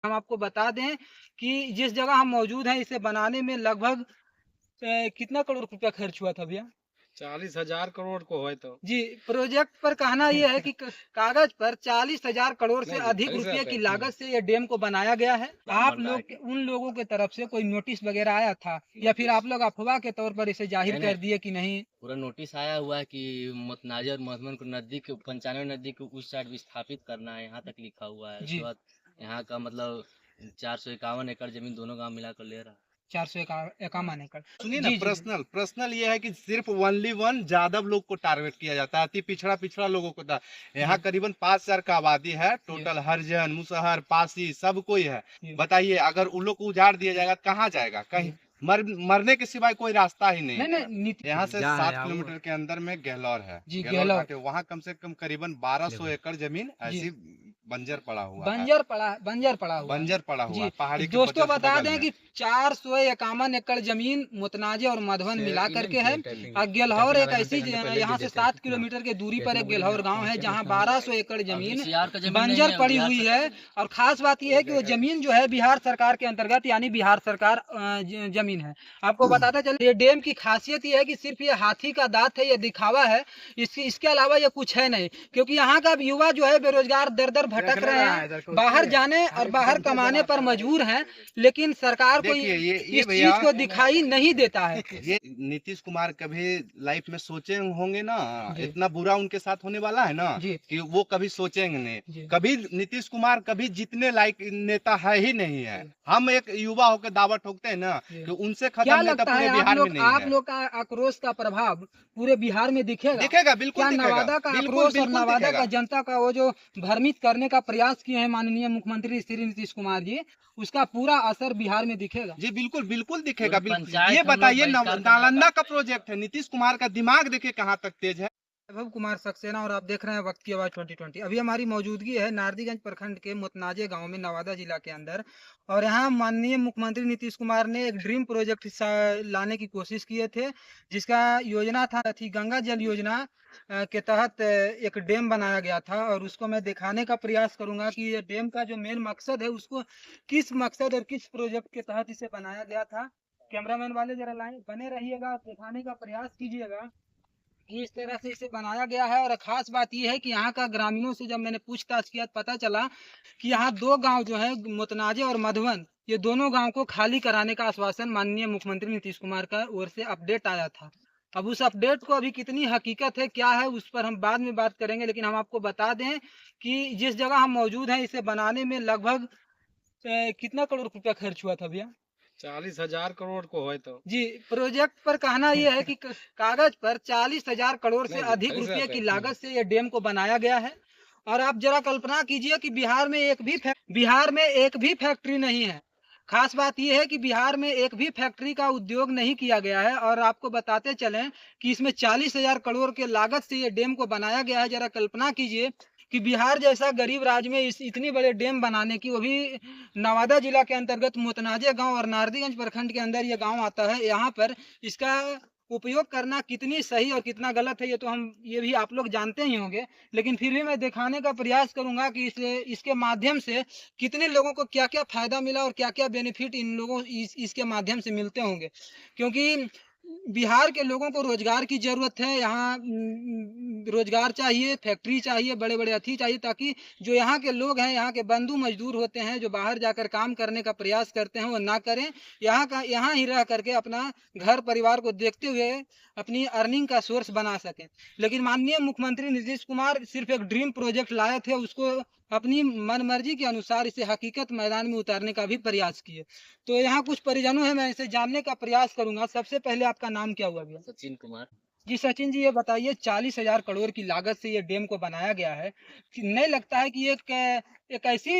हम आपको बता दें कि जिस जगह हम मौजूद हैं इसे बनाने में लगभग कितना करोड़ रुपया खर्च हुआ था भैया? 40,000 करोड़ को है तो जी, प्रोजेक्ट पर कहना ये है कि कागज पर 40,000 करोड़ से नहीं जी, अधिक सही से रुपए आते की हैं। लागत से ये डैम को बनाया गया है। प्लान आप बन रहा है लोग कि उन लोगों की तरफ से कोई नोटिस वगैरह आया था या फिर आप लोग अफवाह के तौर पर इसे जाहिर नहीं कर नहीं, दिए कि नहीं? पूरा नोटिस आया हुआ है कि मतनाजर और मधुबन को नजदीक 95 नदी के उस साइड विस्थापित करना है, यहाँ तक लिखा हुआ है। उसके जी, बाद यहाँ का मतलब 451 एकड़ जमीन दोनों गांव मिलाकर ले रहा है। 451 एकड़। सुनिए ना, जी, जी, जी। पर्सनल पर्सनल ये है कि सिर्फ ओनली वन यादव लोग को टारगेट किया जाता है, अति पिछड़ा पिछड़ा लोगों को यहाँ जी, करीबन 5,000 का आबादी है जी, टोटल, हरिजन मुसहर पासी सब कोई है। जी, बताइए अगर उन लोग को उजाड़ दिया जाएगा तो कहाँ जाएगा? कहीं जी। मरने के सिवाय कोई रास्ता ही नहीं नहीं, है। नहीं नीति यहाँ से 7 किलोमीटर के अंदर में गहलौर है, जी, गहलौर गहलोत। घाटी, वहाँ कम से कम करीबन 1200 एकड़ जमीन जी। ऐसी बंजर पड़ा हुआ है, बंजर पड़ा हुआ है। बंजर पहाड़ी के दोस्तों जस्ट बता बगल दें में। कि 451 एकड़ जमीन मुतनाजे और मधुबन मिला करके है। और गेलहौर एक ऐसी यहाँ से 7 किलोमीटर की दूरी पर एक गेलहौर गांव है जहाँ 1200 एकड़ अभी जमीन सीआर का जमीन नहीं बंजर है पड़ी बिहार हुई से। है। और खास बात यह है कि वो जमीन जो है बिहार सरकार के अंतर्गत यानी बिहार सरकार जमीन है। आपको बताते चले ये डैम की खासियत ये है कि सिर्फ ये हाथी का दांत है, ये दिखावा है। इसके अलावा ये कुछ है नहीं, क्योंकि यहाँ का युवा जो है बेरोजगार दर दर भटक रहे हैं, बाहर जाने और बाहर कमाने पर मजबूर हैं, लेकिन सरकार को देखिए ये इस भैया, चीज को दिखाई नहीं देता है। ये नीतीश कुमार कभी लाइफ में सोचे होंगे ना, जी, इतना बुरा उनके साथ होने वाला है ना जी, कि वो कभी सोचेंगे नहीं। जी, कभी नीतीश कुमार कभी जीतने लायक नेता है ही नहीं है। हम एक युवा होकर दावा ठोकते हैं ना जी। कि उनसे क्या खत्म नेता लगता है पूरे बिहार में नहीं आप है। लोग का आक्रोश का प्रभाव पूरे बिहार में दिखेगा? दिखेगा, बिल्कुल क्या दिखेगा, नवादा का बिल्कुल आक्रोश और बिल्कुल नवादा का दिखेगा। जनता का वो जो भ्रमित करने का प्रयास किए हैं माननीय मुख्यमंत्री श्री नीतीश कुमार जी, उसका पूरा असर बिहार में दिखेगा? जी बिल्कुल बिल्कुल दिखेगा, पूरी बिल्कुल। ये पंचायत हम लोग बताइए बहिष्कार करने का। नालंदा का प्रोजेक्ट है, नीतीश कुमार का दिमाग देखिए कहाँ तक तेज है। वैभव कुमार सक्सेना और आप देख रहे हैं वक्त की आवाज 2020। अभी हमारी मौजूदगी है नारदीगंज प्रखंड के मुतनाजे गांव में नवादा जिला के अंदर। और यहाँ माननीय मुख्यमंत्री नीतीश कुमार ने एक ड्रीम प्रोजेक्ट लाने की कोशिश किए थे, जिसका योजना थी गंगा जल योजना के तहत एक डैम बनाया गया था। और उसको मैं दिखाने का प्रयास करूंगा कि ये डैम का जो मेन मकसद है उसको किस मकसद और किस प्रोजेक्ट के तहत इसे बनाया गया था। कैमरामैन वाले जरा लाइन बने रहिएगा, दिखाने का प्रयास कीजिएगा कि इस तरह से इसे बनाया गया है। और खास बात यह है कि यहाँ का ग्रामीणों से जब मैंने पूछताछ किया पता चला कि यहाँ दो गांव जो है मुतनाजे और मधुबन, ये दोनों गांव को खाली कराने का आश्वासन माननीय मुख्यमंत्री नीतीश कुमार का ओर से अपडेट आया था। अब उस अपडेट को अभी कितनी हकीकत है क्या है उस पर हम बाद में बात करेंगे, लेकिन हम आपको बता दें कि जिस जगह हम मौजूद हैं इसे बनाने में लगभग कितना करोड़ रुपया खर्च हुआ था भैया? 40,000 करोड़ को है तो जी, प्रोजेक्ट पर कहना यह है कि कागज पर 40,000 करोड़ से नहीं जी, अधिक सही से रुपए आते की हैं। लागत से यह डैम को बनाया गया है। और आप जरा कल्पना कीजिए कि बिहार में एक भी फैक्ट्री नहीं है। खास बात यह है कि बिहार में एक भी फैक्ट्री का उद्योग नहीं किया गया है। और आपको बताते चलें कि इसमें 40,000 करोड़ के लागत से ये डैम को बनाया गया है। जरा कल्पना कीजिए कि बिहार जैसा गरीब राज्य में इस इतनी बड़े डैम बनाने की, वो भी नवादा जिला के अंतर्गत मुतनाजे गांव और नारदीगंज प्रखंड के अंदर ये गांव आता है, यहाँ पर इसका उपयोग करना कितनी सही और कितना गलत है ये भी आप लोग जानते ही होंगे। लेकिन फिर भी मैं दिखाने का प्रयास करूंगा कि इसके माध्यम से कितने लोगों को क्या क्या फायदा मिला और क्या क्या बेनिफिट इन लोगों इसके माध्यम से मिलते होंगे। क्योंकि बिहार के लोगों को रोजगार की जरूरत है। यहाँ रोजगार चाहिए, फैक्ट्री चाहिए, बड़े बड़े अथी चाहिए, ताकि जो यहाँ के लोग हैं, यहाँ के बंधु मजदूर होते हैं जो बाहर जाकर काम करने का प्रयास करते हैं, वो ना करें। यहाँ ही रह करके अपना घर परिवार को देखते हुए अपनी अर्निंग का सोर्स बना सकें। लेकिन माननीय मुख्यमंत्री नीतीश कुमार सिर्फ एक ड्रीम प्रोजेक्ट लाए थे, उसको अपनी मनमर्जी के अनुसार इसे हकीकत मैदान में उतारने का भी प्रयास किए। तो यहाँ कुछ परिजनों हैं, मैं इसे जानने का प्रयास करूंगा। सबसे पहले आपका नाम क्या हुआ भैया? सचिन कुमार। जी सचिन जी, ये बताइए 40,000 करोड़ की लागत से ये डैम को बनाया गया है कि नहीं लगता है कि एक ऐसी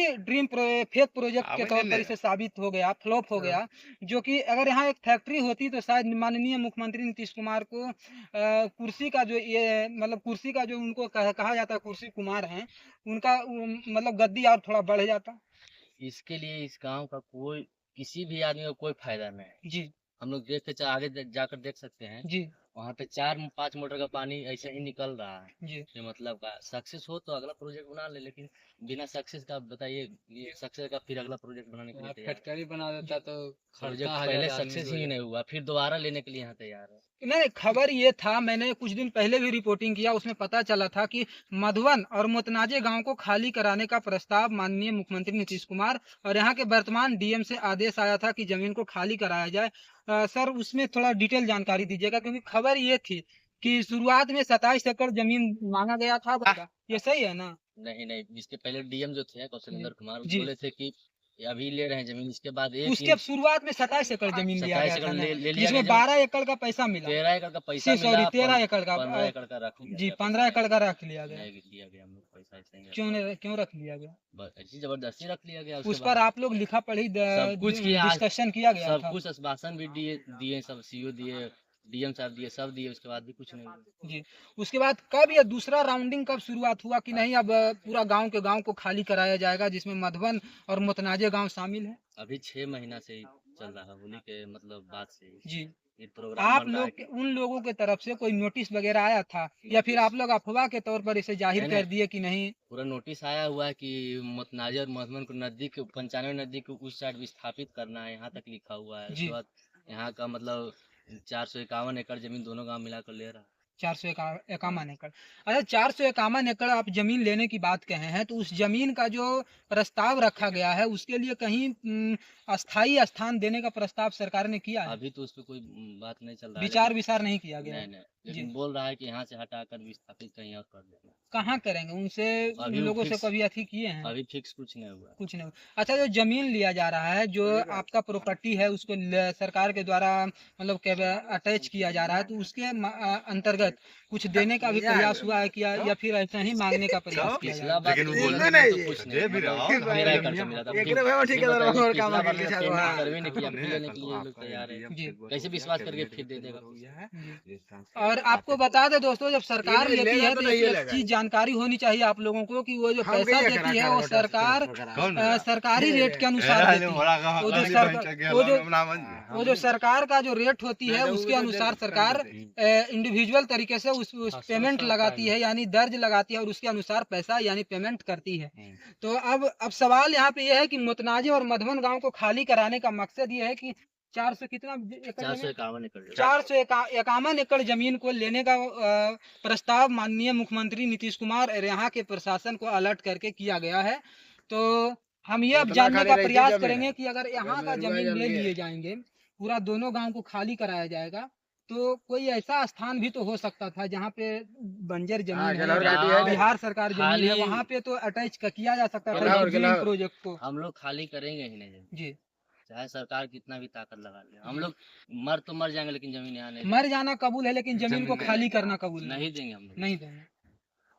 फेक प्रोजेक्ट के तौर पर इसे साबित हो गया, फ्लॉप हो गया, जो कि अगर यहाँ एक फैक्ट्री होती तो शायद माननीय मुख्यमंत्री नीतीश कुमार को कुर्सी का जो ये मतलब कुर्सी का जो उनको कहा जाता है कुर्सी कुमार हैं, उनका मतलब गद्दी और थोड़ा बढ़ जाता। इसके लिए इस गांव का कोई किसी भी आदमी को कोई फायदा नहीं है। जी, हम लोग देख के आगे जाकर देख सकते हैं। जी, वहाँ पे 4-5 मोटर का पानी ऐसे ही निकल रहा है। जी ये मतलब का सक्सेस हो तो अगला प्रोजेक्ट बना ले, लेकिन बिना सक्सेस का बताइए, ये सक्सेस का फिर अगला प्रोजेक्ट बनाने के लिए तैयार फैक्ट्री बना देता तो प्रोजेक्ट खर्चा पहले 1000 आदमी सक्सेस को ही नहीं हुआ, फिर दोबारा लेने के लिए यहाँ तैयार है। नहीं, खबर ये था, मैंने कुछ दिन पहले भी रिपोर्टिंग किया, उसमें पता चला था कि मधुवन और मुतनाजे गांव को खाली कराने का प्रस्ताव माननीय मुख्यमंत्री नीतीश कुमार और यहाँ के वर्तमान डीएम से आदेश आया था कि जमीन को खाली कराया जाए। सर उसमें थोड़ा डिटेल जानकारी दीजिएगा, क्योंकि खबर ये थी कि शुरुआत में 27 एकड़ जमीन मांगा गया था। ये सही है ना? नहीं नहीं, इसके पहले डीएम जो थे कौशलेंद्र कुमार, जी। बोले थे कि अभी ले रहे हैं जमीन, इसके बाद एक उसके शुरुआत में 27 एकड़ जमीन लिया 27 गया एकड़ था ना, ले लिया जिसमें गया, 12 एकड़ का पैसा मिला। 13 एकड़ का पैसा सॉरी मिला, 13 एकड़ का 15 एकड़ का रख लिया जी गया, 15 एकड़ का रख लिया गया। नहीं लिया गया हम लोग पैसा ऐसे ही क्यों रख लिया गया? ऐसी जबरदस्ती रख लिया गया। उस उसके पर बाद आप लोग लिखा पढ़ी सब कुछ किया, डिस्कशन किया गया सब था। कुछ आश्वासन भी दिए सब सीओ दिए, डीएम साहब दिए, सब दिए, उसके बाद भी कुछ नहीं हुआ। जी उसके बाद कब ये दूसरा राउंडिंग कब शुरुआत हुआ कि नहीं अब पूरा गांव के गांव को खाली कराया जाएगा, जिसमें मधुवन और मुतनाजे गांव शामिल है? अभी 6 महीना से ही चल रहा है, होली के मतलब बाद से ही जी ये प्रोग्राम आप बन रहा लोग है। उन लोगों के तरफ से कोई नोटिस वगैरह आया था, या फिर आप लोग अफवाह के तौर पर इसे जाहिर नहीं, कर दिए कि नहीं? पूरा नोटिस आया हुआ है कि मुतनाजे और मधुबन को नजदीक 95 नदी को उस साइड विस्थापित करना है, यहाँ तक लिखा हुआ है। जी। उसके बाद यहाँ का मतलब 451 एकड़ जमीन दोनों गांव मिलाकर ले रहा है। 451 एकड़। अच्छा, 451 एकड़ आप जमीन लेने की बात कहे हैं, तो उस जमीन का जो प्रस्ताव रखा गया है उसके लिए कहीं अस्थाई स्थान देने का प्रस्ताव सरकार ने किया है? अभी तो उस पर कोई बात नहीं चल रहा है, विचार विचार नहीं किया गया नहीं है? नहीं, लेकिन बोल रहा है कि यहाँ से हटाकर विस्थापित कहीं और कर देना। कहाँ करेंगे उनसे? उन अभी लोगों से फिक्स- कभी अथी किए हैं? अभी फिक्स कुछ नहीं हुआ। कुछ नहीं। अच्छा, जो जमीन लिया जा रहा है, जो आपका प्रॉपर्टी है, उसको सरकार के द्वारा मतलब अटैच किया जा रहा है, तो उसके अंतर्गत कुछ देने का भी प्रयास हुआ है क्या, या फिर ऐसा ही मांगने का प्रयास किया जा रहा पिछला है? बार तो बोलने में तो कुछ नहीं, मतलब 13 एकड़ का मिला था। पिछला बार में पेमेंट करवे नहीं किया, फिर लेने के लिए लोग तैयार है। जी कैसे विश्वास करके फिर दे देगा? जी। और आपको बता दें दोस्तों, जब सरकार देती है तो एक चीज जानकारी होनी चाहिए आप लोगों को कि वो जो पैसा देती है वो सरकार सरकारी रेट के अनुसार देती है। वो जो सरकार का जो रेट होती है उसके अनुसार सरकार इंडिविजुअल तरीके से उस पेमेंट लगाती है, यानी दर्ज लगाती है, और उसके अनुसार पैसा यानी पेमेंट करती है। तो अब सवाल यहाँ पे ये है कि मुतनाजे और मधुवन गांव को खाली कराने का मकसद ये है कि 400 कितना एकड़ 451 एकड़ 451 एकड़ जमीन को लेने का प्रस्ताव माननीय मुख्यमंत्री नीतीश कुमार और यहाँ के प्रशासन को अलर्ट करके किया गया है। तो हम ये अब जानने का प्रयास करेंगे कि अगर यहाँ का जमीन ले लिए जाएंगे, पूरा दोनों गांव को खाली कराया जाएगा, तो कोई ऐसा स्थान भी तो हो सकता था जहाँ पे बंजर जमीन है, बिहार सरकार जमीन है, वहाँ पे तो अटैच किया जा सकता था ड्रीम प्रोजेक्ट को। हम लोग खाली करेंगे ही नहीं, जी चाहे सरकार कितना भी ताकत लगा ले। हम लोग मर तो मर जाएंगे, लेकिन जमीन यहाँ नहीं मर जाना कबूल है, लेकिन जमीन को खाली करना कबूल नहीं देंगे हम लोग। नहीं देंगे।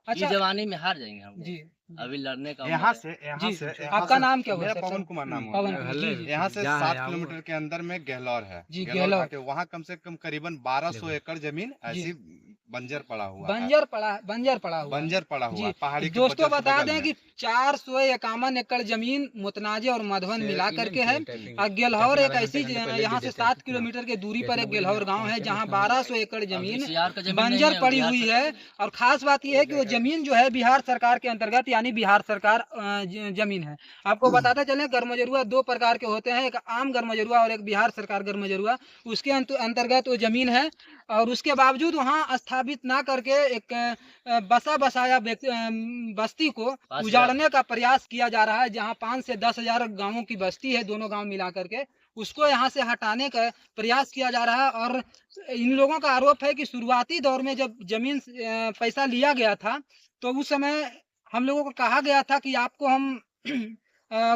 अच्छा, जवानी में हार जाएंगे हम लोग। जी अभी लड़ने का यहाँ उम्र है। से आपका नाम क्या हुआ? मेरा सर? पवन कुमार नाम हुआ। पवन कुमार, जी, जी। यहाँ से 7 किलोमीटर के अंदर में गहलौर है। जी, गहलौर गहलौर। घाटी, वहाँ कम से कम करीबन 1200 एकड़ जमीन ऐसी बंजर पड़ा हुआ है। बंजर पड़ा हुआ बंजर पड़ा हुआ है, पहाड़ी के दोस्तों बगल बता में। दें कि 451 एकड़ जमीन मुतनाजे और मधुवन मिला करके है। और गेलहौर एक ऐसी यहाँ से 7 किलोमीटर के दूरी पर एक गेलहौर गांव है जहाँ 1200 एकड़ जमीन CR का जमीन नहीं बंजर है, पड़ी बिहार हुई है। और खास बात यह है कि वो जमीन जो है बिहार सरकार के अंतर्गत, यानी बिहार सरकार जमीन है। आपको बताते चले, गरमजरुआ 2 प्रकार के होते हैं, एक आम गरमजरुआ और एक बिहार सरकार गरमजरुआ। उसके अंतर्गत वो जमीन है, और उसके बावजूद वहाँ स्थापित ना करके एक बसाया बस्ती को उजाड़ने का प्रयास किया जा रहा है, जहाँ 5 से 10 हजार गाँवों की बस्ती है, दोनों गांव मिला करके उसको यहाँ से हटाने का प्रयास किया जा रहा है। और इन लोगों का आरोप है कि शुरुआती दौर में जब जमीन पैसा लिया गया था, तो उस समय हम लोगों को कहा गया था कि आपको हम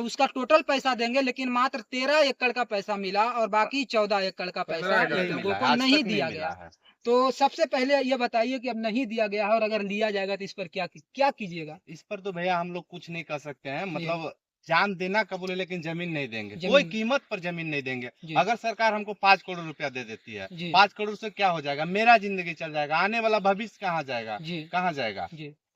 उसका टोटल पैसा देंगे, लेकिन मात्र 13 एकड़ का पैसा मिला और बाकी 14 एकड़ का पैसा लोगों को नहीं दिया गया। तो सबसे पहले ये बताइए कि अब नहीं दिया गया है, और अगर लिया जाएगा तो इस पर क्या कीजिएगा? इस पर तो भैया हम लोग कुछ नहीं कर सकते हैं, मतलब जान देना कबूल है, लेकिन जमीन नहीं देंगे। कोई कीमत पर जमीन नहीं देंगे। अगर सरकार हमको 5 करोड़ रुपया दे देती है, 5 करोड़ से क्या हो जाएगा? मेरा जिंदगी चल जाएगा, आने वाला भविष्य कहाँ जाएगा?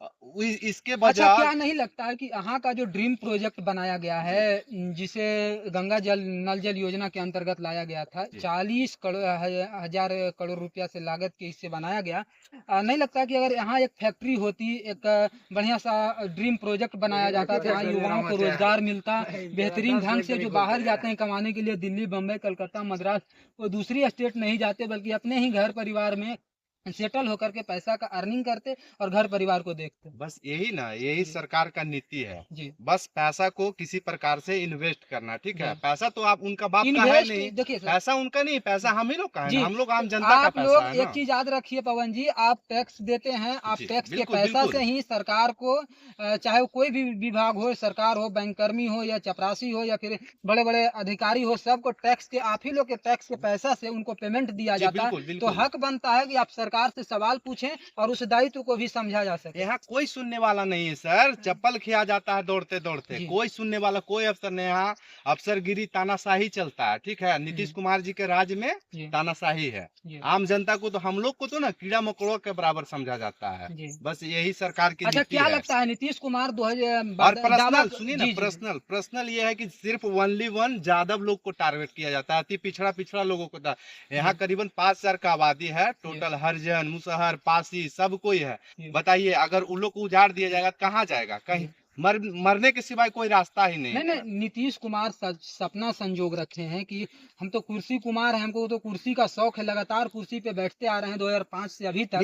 इसके अच्छा, बजाय क्या नहीं लगता है कि यहाँ का जो ड्रीम प्रोजेक्ट बनाया गया है, जिसे गंगा जल नल जल योजना के अंतर्गत लाया गया था, 40,000 करोड़ रुपया से लागत के इससे बनाया गया, नहीं लगता कि अगर यहाँ एक फैक्ट्री होती, एक बढ़िया सा ड्रीम प्रोजेक्ट बनाया जाता तो यहाँ युवाओं को रोजगार मिलता बेहतरीन ढंग से, जो बाहर जाते हैं कमाने के लिए, दिल्ली, बम्बई, कलकत्ता, मद्रास, वो दूसरी स्टेट नहीं जाते बल्कि अपने ही घर परिवार में सेटल होकर के पैसा का अर्निंग करते और घर परिवार को देखते। बस यही ना, यही सरकार का नीति है जी। बस पैसा को किसी प्रकार से इन्वेस्ट करना, ठीक है। पैसा तो आप उनका बाप का है इन्वेस्ट नहीं, देखिए पैसा उनका नहीं, पैसा हम ही लोग का है जी, ना, हम लोग आम जनता का आप पैसा लोग है एक ना। चीज याद रखिए पवन जी, आप टैक्स देते हैं, आप जी, टैक्स के बिल्कुल, पैसा बिल्कुल। से ही सरकार को, चाहे वो कोई भी विभाग हो, सरकार हो, बैंककर्मी हो या चपरासी हो या फिर बड़े बड़े अधिकारी हो, सबको टैक्स के, आप ही लोग के टैक्स के पैसा से उनको पेमेंट दिया जी, जाता बिल्कुल, है। तो बिल्कुल। हक बनता है कि आप सरकार से सवाल पूछें और उस दायित्व को भी समझा जा सके। यहाँ कोई सुनने वाला नहीं है सर, चप्पल खिया जाता है दौड़ते दौड़ते, जी। कोई सुनने वाला कोई अफसर नहीं। यहाँ अफसरगिरी तानाशाही चलता है, ठीक है। नीतीश कुमार जी के राज में जी। तानाशाही है। जी। आम जनता को तो, हम लोग को तो ना कीड़ा मकोड़ों के बराबर समझा जाता है। जी। बस यही सरकार की अच्छा, नीति क्या है। लगता है नीतीश कुमार और पर्सनल सुनिए ना, जी, जी। पर्सनल ये है कि सिर्फ ओनली वन यादव लोग को टारगेट किया जाता है, अति पिछड़ा पिछड़ा लोगों को। यहाँ करीबन 5,000 का आबादी है टोटल, हरिजन, मुसहर, पासी सब कोई है। बताइए अगर उन लोग को उजाड़ दिया जाएगा तो कहाँ जाएगा? कहीं मरने के सिवाय कोई रास्ता ही नहीं। नहीं, नीतीश कुमार सपना संजोग रखे हैं कि हम तो कुर्सी कुमार हैं, हमको तो कुर्सी का शौक है, लगातार कुर्सी पे बैठते आ रहे हैं 2005 से अभी तक।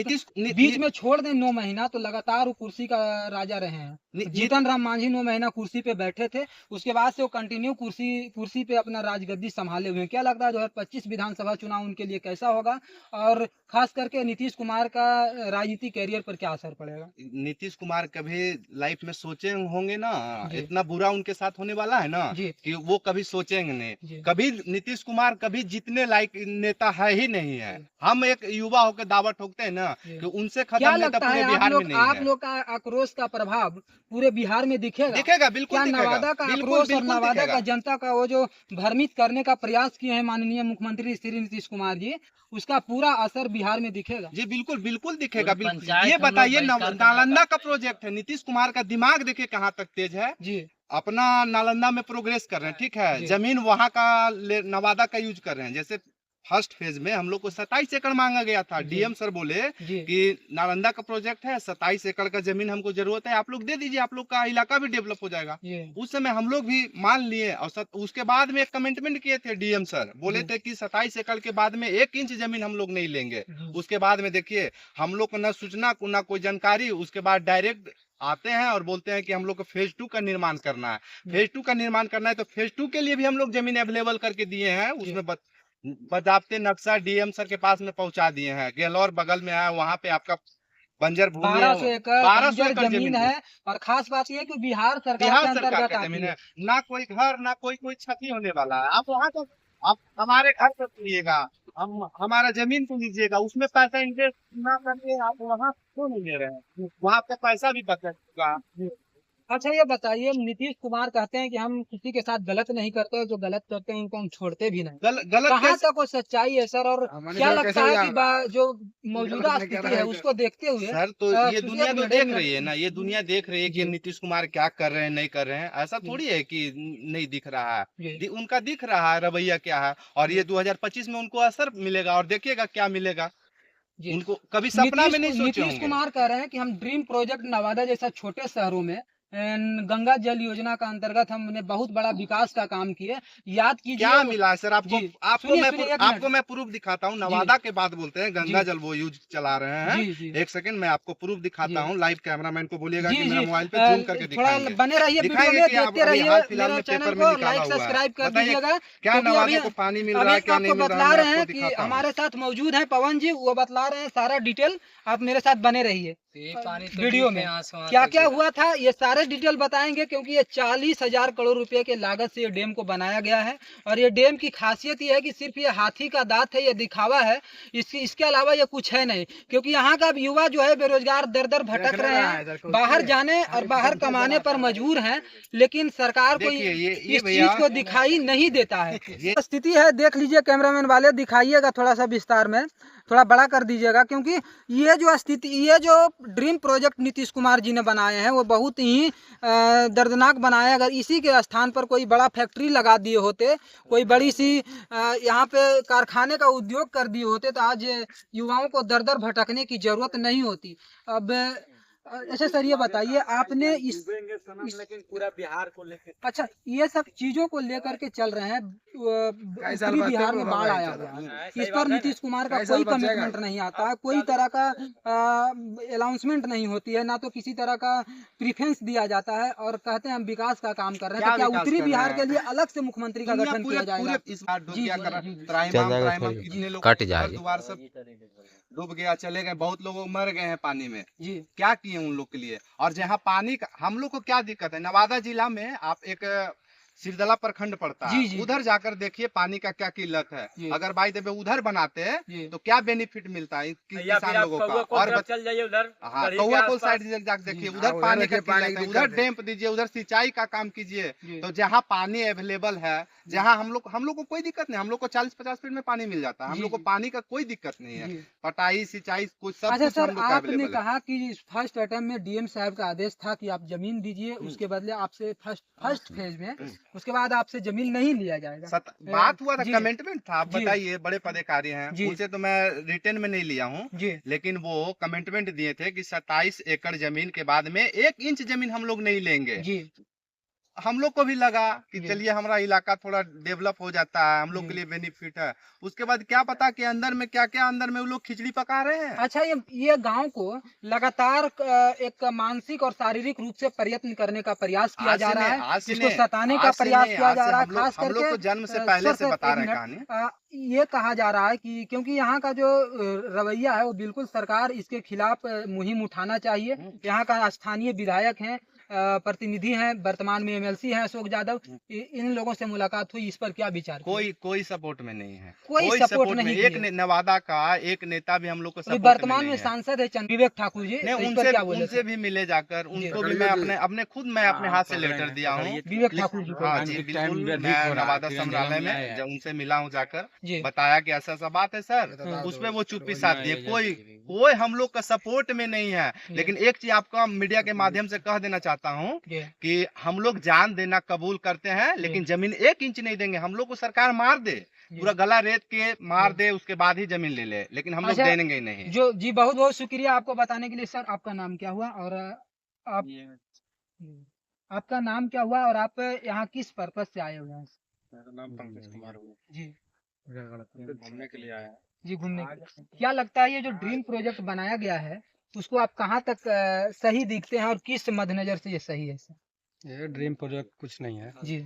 बीच में छोड़ दें 9 महीना तो लगातार वो कुर्सी का राजा रहे हैं। जीतन राम मांझी 9 महीना कुर्सी पे बैठे थे, उसके बाद से वो कंटिन्यू कुर्सी पे अपना राजगद्दी संभाले हुए हैं। क्या लगता है 2025 विधानसभा चुनाव उनके लिए कैसा होगा, और खास करके नीतीश कुमार का राजनीतिक कैरियर पर क्या असर पड़ेगा? नीतीश कुमार कभी लाइफ में सोचे होंगे ना, इतना बुरा उनके साथ होने वाला है ना कि वो कभी सोचेंगे नहीं। कभी नीतीश कुमार कभी जीतने लायक नेता है ही नहीं है। हम एक युवा होकर दावा ठोकते हैं ना कि उनसे खत्म नेता पूरे बिहार में नहीं है। आप लोग का आक्रोश का प्रभाव पूरे बिहार में दिखेगा? बिल्कुल क्या दिखेगा। नवादा का आक्रोश और नवादा का जनता का वो जो भ्रमित करने का प्रयास किए हैं माननीय मुख्यमंत्री श्री नीतीश कुमार जी, उसका पूरा असर बिहार में दिखेगा? जी बिल्कुल, बिल्कुल दिखेगा। ये बताइए, नालंदा का प्रोजेक्ट है, नीतीश कुमार का दिमाग देखिए कहाँ तक तेज है जी। अपना नालंदा में प्रोग्रेस कर रहे हैं, ठीक है। जमीन वहाँ का नवादा का यूज कर रहे हैं। जैसे फर्स्ट फेज में हम लोग को 27 एकड़ मांगा गया था, डीएम सर बोले कि नालंदा का प्रोजेक्ट है, 27 एकड़ का जमीन हमको जरूरत है, आप लोग दे दीजिए, आप लोग का इलाका भी डेवलप हो जाएगा। उस समय हम लोग भी मान लिए, और उसके बाद में एक कमिटमेंट किए थे डीएम सर, बोले थे कि 27 एकड़ के बाद में 1 इंच जमीन हम लोग नहीं लेंगे। उसके बाद में देखिए हम लोग को न सूचना न कोई जानकारी, उसके बाद डायरेक्ट आते हैं और बोलते हैं कि हम लोग को फेज 2 का निर्माण करना है। फेज 2 का निर्माण करना है तो फेज 2 के लिए भी हम लोग जमीन अवेलेबल करके दिए हैं। उसमें बजाबते नक्शा डीएम सर के पास में पहुंचा दिए हैं। गेलौर बगल में है, वहाँ पे आपका बंजर भूमि 1200 एकड़ जमीन है। और खास बात यह है कि बिहार सरकार का जमीन है, ना कोई घर ना कोई क्षति होने वाला है। आप वहाँ तो आप हमारे घर पर सुनिएगा, हम हमारा जमीन को लीजिएगा, उसमें पैसा इन्वेस्ट ना करके आप वहाँ क्यों नहीं ले रहे हैं? वहाँ पे पैसा भी बचेगा। अच्छा, ये बताइए, नीतीश कुमार कहते हैं कि हम किसी के साथ गलत नहीं करते, जो गलत करते हैं उनको हम छोड़ते भी नहीं। गलत कहाँ तक वो सच्चाई है सर? और क्या लगता है कि जो मौजूदा स्थिति है उसको देखते हुए सर, तो ये दुनिया तो देख रही है ना, ये दुनिया देख रही है कि नीतीश कुमार क्या कर रहे हैं, नहीं कर रहे हैं। ऐसा थोड़ी है कि नहीं दिख रहा है, उनका दिख रहा है रवैया क्या है। और ये 2025 में उनको असर मिलेगा, और देखिएगा क्या मिलेगा। उनको कभी सपना में नहीं सोचे होंगे। नीतीश कुमार कह रहे हैं कि हम ड्रीम प्रोजेक्ट नवादा जैसा छोटे शहरों में गंगा जल योजना का अंतर्गत हमने बहुत बड़ा विकास का काम किया। याद कीजिए क्या मिला है सर आपको? आपको मैं प्रूफ दिखाता हूँ। नवादा के बाद बोलते हैं गंगा जल वो यूज चला रहे हैं। एक सेकंड मैं आपको प्रूफ दिखाता हूँ। लाइव कैमरामैन को बोलिएगा कि मेरा मोबाइल पे जूम करके दिखाएंगे। बने रहिए, देखते रहिए, मेरे चैनल को लाइक सब्सक्राइब कर दीजिएगा। क्या नवादा को पानी मिल रहा है, क्या नहीं मिल रहा है? बतला रहे हैं कि हमारे साथ मौजूद है पवन जी, वो बतला रहे हैं सारा डिटेल। आप मेरे साथ बने रहिए वीडियो में। क्या क्या हुआ था ये सारे डिटेल बताएंगे, क्योंकि ये 40,000 करोड़ रुपए के लागत से ये डैम को बनाया गया है। और ये डैम की खासियत ये है कि सिर्फ ये हाथी का दांत है, ये दिखावा है, इसके अलावा ये कुछ है नहीं। क्योंकि यहाँ का युवा जो है बेरोजगार दर दर भटक रहे हैं, बाहर जाने और बाहर कमाने पर मजबूर हैं, लेकिन सरकार को इस चीज को दिखाई नहीं देता है। स्थिति है, देख लीजिए कैमरामैन वाले, दिखाइएगा थोड़ा सा विस्तार में। थोड़ा बड़ा कर दीजिएगा, क्योंकि ये जो स्थिति, ये जो ड्रीम प्रोजेक्ट नीतीश कुमार जी ने बनाए हैं वो बहुत ही दर्दनाक बनाया। अगर इसी के स्थान पर कोई बड़ा फैक्ट्री लगा दिए होते, कोई बड़ी सी यहाँ पे कारखाने का उद्योग कर दिए होते, तो आज युवाओं को दर दर भटकने की जरूरत नहीं होती। अब अच्छा सर, ये बताइए आपने लेकिन पूरा बिहार को लेकर, अच्छा ये सब चीजों को लेकर के चल रहे हैं, उत्तरी बिहार में बाढ़ आया हुआ है, इस पर नीतीश कुमार का कोई कमिटमेंट नहीं आता है, कोई तरह का अनाउंसमेंट नहीं होती है, ना तो किसी तरह का प्रीफरेंस दिया जाता है, और कहते हैं हम विकास का काम कर रहे हैं। तो क्या उत्तरी बिहार के लिए अलग से मुख्यमंत्री का गठन किया जाएगा? कट जाएगा, डूब गया, चले गए, बहुत लोग मर गए हैं पानी में जी। क्या किए उन लोग के लिए? और जहाँ पानी का हम लोग को क्या दिक्कत है, नवादा जिला में आप एक सिरदला प्रखंड पड़ता है, उधर जाकर देखिए पानी का क्या किल्लत है। अगर बाई देवे उधर बनाते तो क्या बेनिफिट मिलता है किसान लोगों का। और चल जाइए उधर, हाँ, कौआ कोल साइड जाकर देखिए, उधर पानी का किल्लत है, उधर डैम्प दीजिए, उधर सिंचाई का काम कीजिए। तो जहाँ पानी अवेलेबल है, जहाँ हम लोग को कोई दिक्कत नहीं, हम लोग को 40-50 फीट में पानी मिल जाता है, हम लोग को पानी का कोई दिक्कत नहीं है, पटाई सिंचाई कुछ सब। अच्छा सर, आपने कहा कि फर्स्ट अटेम्प्ट में डीएम साहब का आदेश था कि आप जमीन दीजिए, उसके बदले आपसे फर्स्ट फेज में, उसके बाद आपसे जमीन नहीं लिया जाएगा। बात हुआ था, कमिटमेंट था। आप बताइए, बड़े पदाधिकारी हैं, उनसे तो मैं रिटर्न में नहीं लिया हूँ, लेकिन वो कमिटमेंट दिए थे कि 27 एकड़ जमीन के बाद में 1 इंच जमीन हम लोग नहीं लेंगे। हम लोग को भी लगा कि चलिए हमारा इलाका थोड़ा डेवलप हो जाता है, हम लोग के लिए बेनिफिट है। उसके बाद क्या पता कि अंदर में क्या क्या, अंदर में वो लोग खिचड़ी पका रहे हैं। अच्छा, ये गांव को लगातार एक मानसिक और शारीरिक रूप से प्रयत्न करने का प्रयास किया जा रहा है, इसको सताने का प्रयास किया जा रहा है। खास करके जन्म से पहले से बता रहे हैं कहानी। ये कहा जा रहा है कि क्योंकि यहाँ का जो रवैया है वो बिल्कुल सरकार इसके खिलाफ मुहिम उठाना चाहिए। यहाँ का स्थानीय विधायक है, प्रतिनिधि हैं, वर्तमान में एमएलसी हैं अशोक यादव, इन लोगों से मुलाकात हुई, इस पर क्या विचार? कोई सपोर्ट में नहीं है, कोई सपोर्ट नहीं। एक नवादा का एक नेता भी हम लोग को वर्तमान में सांसद है विवेक ठाकुर जी, उनसे भी मिले जाकर, उनको भी मैं अपने खुद मैं अपने हाथ से लेटर दिया हूँ विवेक ठाकुर जी को। जी बिल्कुल, मैं नवादा संग्रहालय में जब उनसे मिला हूँ जाकर, बताया कि ऐसा ऐसा बात है सर, उसमें वो चुप्पी साध दिए। कोई हम लोग का सपोर्ट में नहीं है। लेकिन एक चीज आपका मीडिया के माध्यम से कह देना चाहता हूँ कि हम लोग जान देना कबूल करते हैं, लेकिन जमीन 1 इंच नहीं देंगे। हम लोग को सरकार मार दे, पूरा गला रेत के मार दे, उसके बाद ही जमीन ले ले, लेकिन हम लोग देंगे ही नहीं। जो जी, बहुत बहुत शुक्रिया आपको बताने के लिए। सर, आपका नाम क्या हुआ और आपका नाम क्या हुआ और आप यहाँ किस पर्पज से आए हुए हैं? मेरा नाम पंकज कुमार हुआ जी, घूमने के लिए आया जी, घूमने के लिए। क्या लगता है ये जो ड्रीम प्रोजेक्ट बनाया गया है उसको आप कहाँ तक सही दिखते हैं और किस मद्देनजर से ये सही है? ये ड्रीम प्रोजेक्ट कुछ नहीं है जी,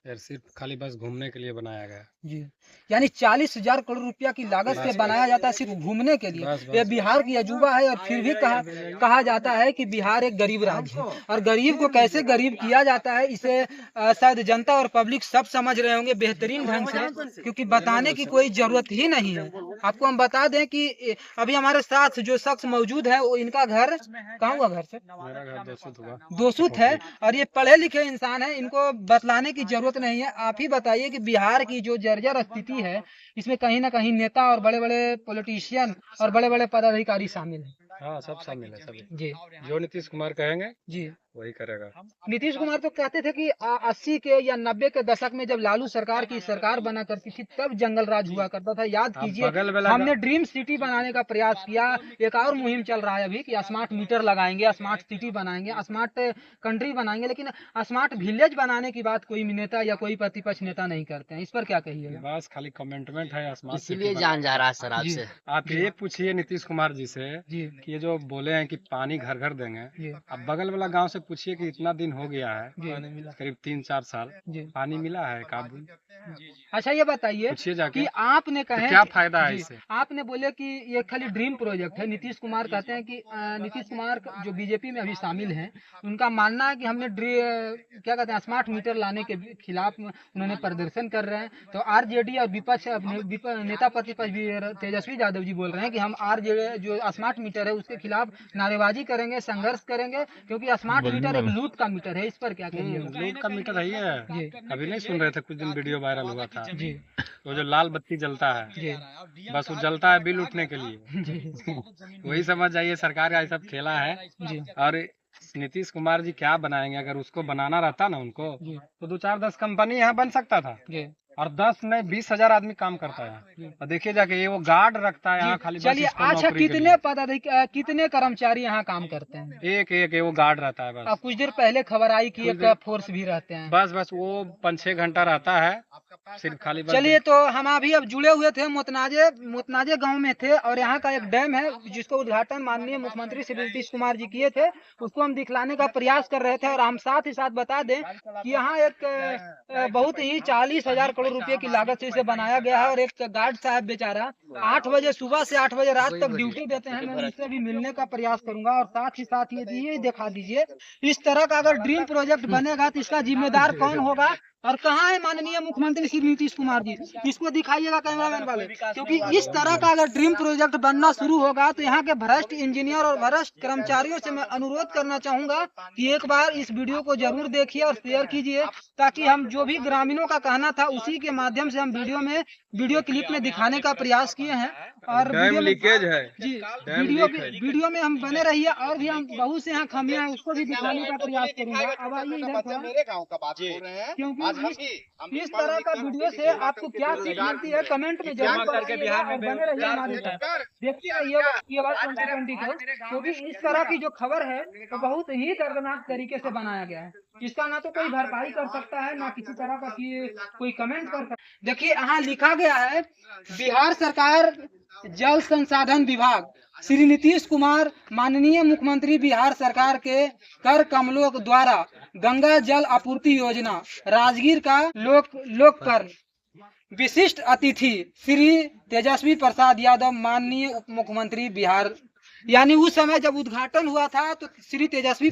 यार, सिर्फ खाली बस घूमने के लिए बनाया गया जी। यानी 40,000 करोड़ रुपया की लागत से बनाया जाता है सिर्फ घूमने के लिए। ये बिहार की अजूबा है, और फिर भी कहा जाता है कि बिहार एक गरीब राज्य है, और गरीब को कैसे गरीब किया जाता है इसे शायद जनता और पब्लिक सब समझ रहे होंगे बेहतरीन ढंग से, क्योंकि बताने की कोई जरूरत ही नहीं है। आपको हम बता दें कि अभी हमारे साथ जो शख्स मौजूद है वो, इनका घर कहाँ हुआ? घर से मेरा घर दोसूत है, और ये पढ़े लिखे इंसान है, इनको बतलाने की जरूरत नहीं है। आप ही बताइए कि बिहार की जो जर्जर स्थिति है, इसमें कहीं ना कहीं नेता और बड़े बड़े पॉलिटिशियन और बड़े बड़े पदाधिकारी शामिल हैं। हाँ, सब शामिल है, सभी जी। जो नीतीश कुमार कहेंगे जी वही करेगा। नीतीश कुमार तो कहते थे कि 80 के या 90 के दशक में जब लालू सरकार की सरकार बना करती थी तब जंगल राज हुआ करता था। याद कीजिए, हमने ड्रीम सिटी बनाने का प्रयास किया। एक और मुहिम चल रहा है अभी कि स्मार्ट मीटर लगाएंगे, स्मार्ट सिटी बनाएंगे, स्मार्ट कंट्री बनाएंगे, लेकिन स्मार्ट विलेज बनाने की बात कोई नेता या कोई प्रतिपक्ष नेता नहीं करते हैं। इस पर क्या कहिएगा? बस खाली कमेंटमेंट है, इसीलिए जान जा रहा है सर आपसे। आप ये पूछिए नीतीश कुमार जी से कि ये जो बोले हैं कि पानी घर घर देंगे, अब बगल वाला गांव से पूछिए कि इतना दिन हो गया है, करीब 3-4 साल, पानी मिला है काबुल? अच्छा, ये बताइए कि आपने कहे क्या फायदा है इससे? आपने बोले कि ये खाली ड्रीम प्रोजेक्ट है। नीतीश कुमार कहते हैं कि नीतीश कुमार जो बीजेपी में अभी शामिल हैं, उनका मानना है कि हमने क्या कहते हैं स्मार्ट मीटर लाने के खिलाफ उन्होंने प्रदर्शन कर रहे हैं। तो आरजेडी और विपक्ष नेता प्रतिपक्ष भी तेजस्वी यादव जी बोल रहे हैं कि हम आरजेडी जो स्मार्ट मीटर है उसके खिलाफ नारेबाजी करेंगे, संघर्ष करेंगे, क्योंकि स्मार्ट मीटर एक लूट का मीटर है। इस पर क्या कहिए? लूट का मीटर है ये, अभी नहीं सुन रहे थे, कुछ दिन वीडियो वायरल हुआ था जी। वो जो लाल बत्ती जलता है, बस वो जलता है बिल उठने के लिए। वही समझ जाइए सरकार का ये सब खेला है। और नीतीश कुमार जी क्या बनाएंगे? अगर उसको बनाना रहता ना उनको, तो 2-4-10 कंपनी यहाँ बन सकता था, और 10 नहीं 20,000 आदमी काम करता है। और देखिए जाके ये वो गार्ड रखता है यहाँ खाली। चलिए, अच्छा कितने पदाधिकारी कितने कर्मचारी यहाँ काम करते हैं? एक वो गार्ड रहता है बस। कुछ देर पहले खबर आई कि एक फोर्स भी रहते हैं। बस वो 5-6 घंटा रहता है सिर्फ खाली। चलिए, तो हम अभी अब जुड़े हुए थे मोतनाजे गांव में थे, और यहाँ का एक डैम है जिसको उद्घाटन माननीय मुख्यमंत्री श्री नीतीश कुमार जी किए थे, उसको हम दिखलाने का प्रयास कर रहे थे। और हम साथ ही साथ बता दें कि यहाँ एक बहुत ही 40,000 करोड़ रुपए की लागत से इसे बनाया गया है। और एक गार्ड साहब बेचारा 8 बजे सुबह से 8 बजे रात तक ड्यूटी देते हैं। मैं उनसे भी मिलने का प्रयास करूंगा। और साथ ही साथ ये दिखा दीजिए, इस तरह का अगर ड्रीम प्रोजेक्ट बनेगा तो इसका जिम्मेदार कौन होगा, और कहाँ है माननीय मुख्यमंत्री श्री नीतीश कुमार जी? इसको दिखाइएगा कैमरामैन वाले, क्योंकि इस तरह का अगर ड्रीम प्रोजेक्ट बनना शुरू होगा तो यहाँ के भ्रष्ट इंजीनियर और भ्रष्ट कर्मचारियों से मैं अनुरोध करना चाहूंगा कि एक बार इस वीडियो को जरूर देखिए और शेयर कीजिए, ताकि हम जो भी ग्रामीणों का कहना था उसी के माध्यम से हम वीडियो क्लिप में दिखाने का प्रयास किए हैं। और लीकेज है जी, वीडियो में हम बने रहिए। और भी हम बहुत से यहाँ खामियां हैं उसको भी दिखाने का प्रयास करूंगा। अब आइए इधर थोड़ा, मेरे गांव का बात हो रहे हैं, क्योंकि इस तरह का वीडियो से आपको क्या सीख मिलती है कमेंट में जरूर करके बिहार में बने रहिए हमारे साथ। देखते रहिए ये बात 2020 को, क्योंकि इस तरह की जो खबर है तो बहुत ही दर्दनाक तरीके से बनाया गया है। इसका ना तो कोई भरपाई कर सकता है, ना किसी तरह का कोई कमेंट कर सकता है। देखिए, यहाँ लिखा गया है, बिहार सरकार जल संसाधन विभाग श्री नीतीश कुमार माननीय मुख्यमंत्री बिहार सरकार के कर कमलों द्वारा गंगा जल आपूर्ति योजना राजगीर का लोकपर्व विशिष्ट अतिथि श्री तेजस्वी प्रसाद यादव माननीय उप मुख्यमंत्री बिहार, यानी उस समय जब उद्घाटन हुआ था तो श्री तेजस्वी